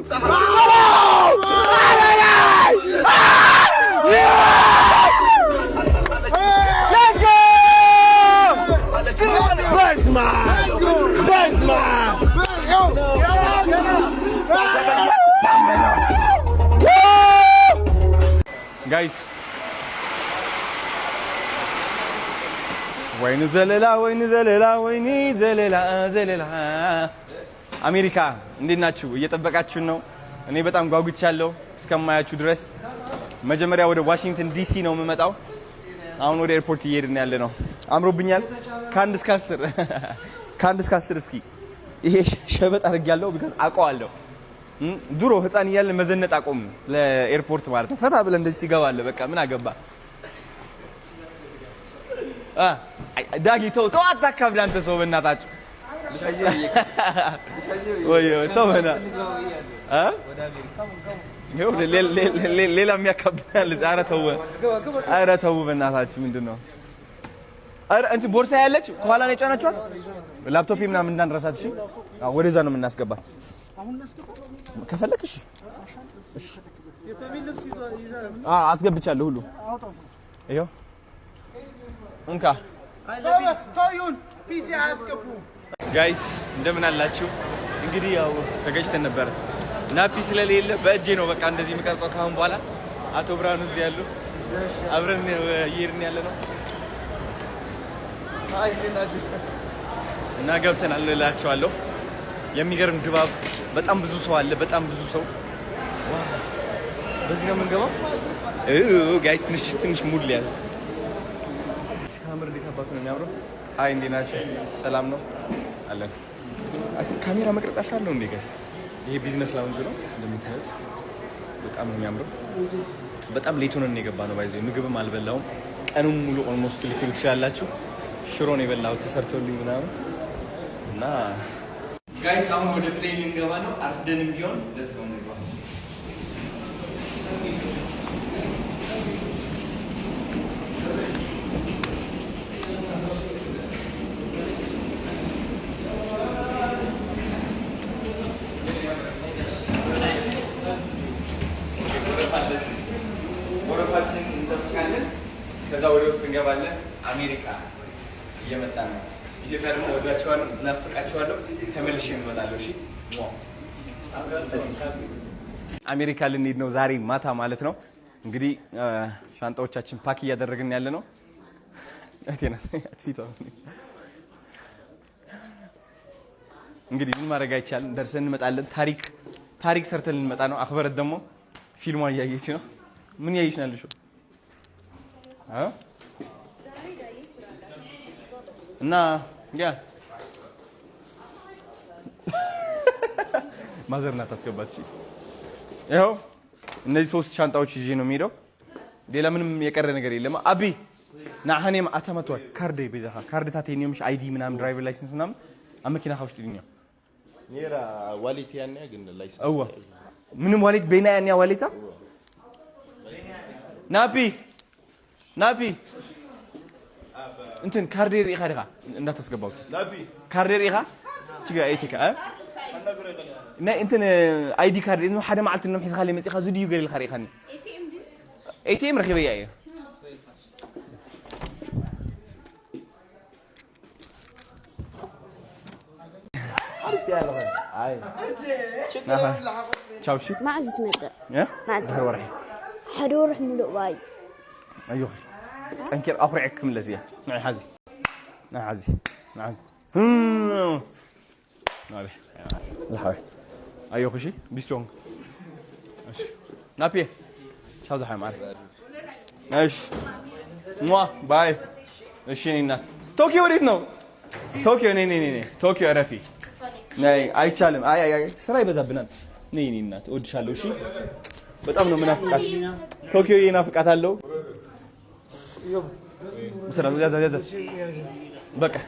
Guys, ወይኔ ዘለላ አሜሪካ እንዴት ናችሁ? እየጠበቃችሁን ነው? እኔ በጣም ጓጉቻለሁ እስከማያችሁ ድረስ። መጀመሪያ ወደ ዋሽንግተን ዲሲ ነው የምመጣው። አሁን ወደ ኤርፖርት እየሄድን ያለ ነው። አምሮብኛል። ከአንድ እስከ 10 እስኪ ይሄ ሸበጥ አድርጌያለሁ ቢካዝ አውቀዋለሁ። ድሮ ህፃን እያለን መዘነጥ አቆም ለኤርፖርት ማለት ነው። ፈታ ብለን እንደዚህ ትገባለህ። በቃ ምን አገባ ዳጊ ተው አታካብድ አንተ ሰው በእናታችሁ ወይ ተው በና ሌላ የሚያካብዳል። ኧረ ተው በእናታችሁ ምንድነው? ኧረ እንትን ቦርሳ ያለች ከኋላ ነው የጫናችኋት። ላፕቶፕ ምናምን እንዳንረሳት እሺ። ወደዛ ነው የምናስገባት አሁን እናስገባ ከፈለክሽ። እሺ አስገብቻለሁ ሁሉ ይኸው እንካ ታዩን ፒሲ አስገቡ። ጋይስ እንደምን አላችሁ? እንግዲህ ያው ተገጭተን ነበር እና ፒሲ ስለሌለ በእጄ ነው በቃ እንደዚህ የምቀርጸው ካሁን በኋላ። አቶ ብርሃኑ እዚህ ያሉ አብረን እየሄድን ያለ ነው እና ገብተናል እላችኋለሁ። የሚገርም ድባብ፣ በጣም ብዙ ሰው አለ፣ በጣም ብዙ ሰው። በዚህ ነው የምንገባው ጋይስ። ትንሽ ሙድ ሊያዝ ካሜራ እንዴት አባቱ ነው የሚያምረው። አይ እንዴት ናችሁ? ሰላም ነው አለን። ካሜራ መቅረጽ አፍራለሁ እንዴ ጋይስ? ይሄ ቢዝነስ ላውንጅ ነው እንደምታዩት። በጣም ነው የሚያምረው። በጣም ሌት ሆነን የገባ ነው ባይዘው። ምግብም አልበላውም ቀኑን ሙሉ ኦልሞስት ልትሉ ትችላላችሁ። ሽሮ ነው የበላሁት ተሰርቶልኝ ምናምን እና ጋይስ አሁን ወደ ፕሌን ልንገባ ነው። አርፍደንም ቢሆን ለስከው እንገባ። ወረፋችን እንጠብቃለን። ከዛ ወደ ውስጥ እንገባለን። አሜሪካ እየመጣ ነው። ኢትዮጵያ ደግሞ ወዳችኋለሁ፣ እናፍቃችኋለሁ። ተመልሼ እመጣለሁ። እሺ አሜሪካ ልንሄድ ነው ዛሬ ማታ ማለት ነው። እንግዲህ ሻንጣዎቻችን ፓክ እያደረግን ያለ ነው። እንግዲህ ምን ማድረግ አይቻልም። ደርሰን እንመጣለን። ታሪክ ሰርተን እንመጣ ነው። አክበረት ደግሞ ፊልሟን እያየች ነው። ምን ያየች ነው ያለሽው? እና ያ ማዘርና ታስገባት። እሺ ይኸው እነዚህ 3 ሻንጣዎች ይዤ ነው የሚሄደው። ሌላ ምንም የቀረ ነገር የለም። አቢ ናሐኔም አተመቷል ካርድ ቤዛኻ ካርድ ታቴኒዮ ምሽ አይዲ ምናምን ድራይቨር ላይሰንስ ምናምን አመኪና ካውስጥ ይኛ ኔራ ዋሌት ያኛ ግን ላይሰንስ አዋ ምንም ዋሌት በእና ያኛ ዋሌታ ናፒ እንትን ካርዴር ኢኻ ዲኻ እንዳታስገባው ናፒ ካርዴር ኢኻ ትጋ አይቲካ እና እንትን አይዲ ካርድ ነው ሓደ ማዓልት ነው ሒዝኻ ለመጽኻ ዝድዩ ገሪል ኻሪኻኒ ኤቲኤም ረኺበያ እየ አሪፍ ያለው አይ ቻው ሺ ማዕዝ ትመጽእ ማዕዝ ወርሒ ሓደ ወርሒ ሙሉእ ባይ ايوه انكر اخرعكم لزيه معي حازي نعم نابي الحاوي ايوه خشي بيستون ماشي نابي شاو زحمه معك ماشي موا باي ماشي نينا طوكيو وريت ነው طوكيو ني طوكيو عرفي ناي አይቻልም አይ ስራ ይበዛብናል ነይ እናት እወድሻለሁ እሺ በጣም ነው ምናፍቃት ቶኪዮ ይናፍቃታለሁ مثلا زاد بقى